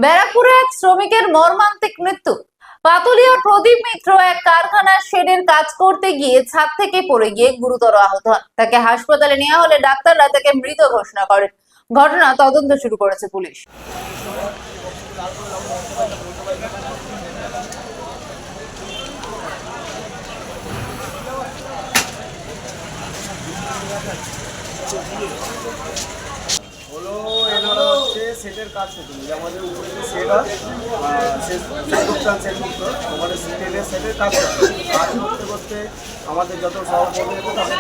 ব্যারাকপুরে এক শ্রমিকের মর্মান্তিক মৃত্যু। পাতুলিয়ার প্রদীপ মিত্র এক কারখানার শেডের কাজ করতে গিয়ে ছাদ থেকে পড়ে গিয়ে গুরুতর আহত হন। তাকে হাসপাতালে নেওয়া হলে ডাক্তাররা তাকে মৃত ঘোষণা করেন। ঘটনা তদন্ত শুরু করেছে পুলিশ। হলো এনারা হচ্ছে সেটের কাজ করতেন, যে আমাদের উপরে যে সেট হয় সেট আমাদের সেটের কাজ করতে করতে আমাদের যত সহকর্মী হতো তাদের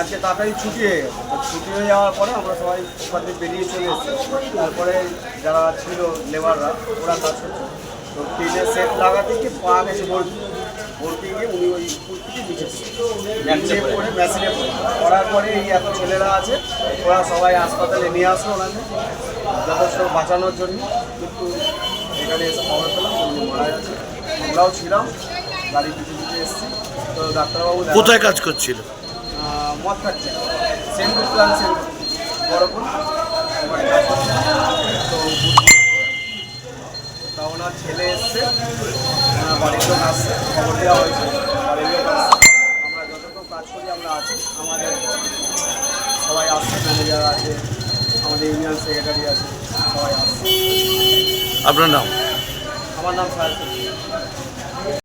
আজকে তাড়াতাড়ি ছুটি হয়ে গেছে। ছুটি হয়ে যাওয়ার পরে আমরা সবাই ওখান থেকে বেরিয়ে চলে এসেছি। তারপরে যারা ছিল লেবাররা ওরা কাজ করছে, তো টিনের সেট লাগাতে গিয়ে পা গেছে ভর্তি গিয়ে উনি ওই উপর থেকে নিচে পড়ে মেশিনে পড়ার পরে এই এত ছেলেরা আছে ওরা সবাই হাসপাতালে নিয়ে আসলো ওনাকে যথেষ্ট বাঁচানোর জন্য, কিন্তু এখানে এসে খবর পেলাম উনি মারা গেছে। আমরাও ছিলাম, গাড়ি পিছু পিছু এসেছি। তো ডাক্তারবাবু কোথায় কাজ করছিল? মদ খাচ্ছে, সেন্টুর প্ল্যান সেন্টুর বড়পুর ওখানে কাজ করছে। তো তা ওনার ছেলে এসছে, ওনার বাড়ির লোক আসছে, খবর দেওয়া হয়েছে, বাড়ির লোক আসছে। আমরা যতটুকু কাজ করি আমরা আছি, আমাদের সবাই আসছে, ম্যানেজার আছে, আমাদের ইউনিয়ন সেক্রেটারি আছে, সবাই আসছে। আপনার নাম? আমার নাম সাহেব।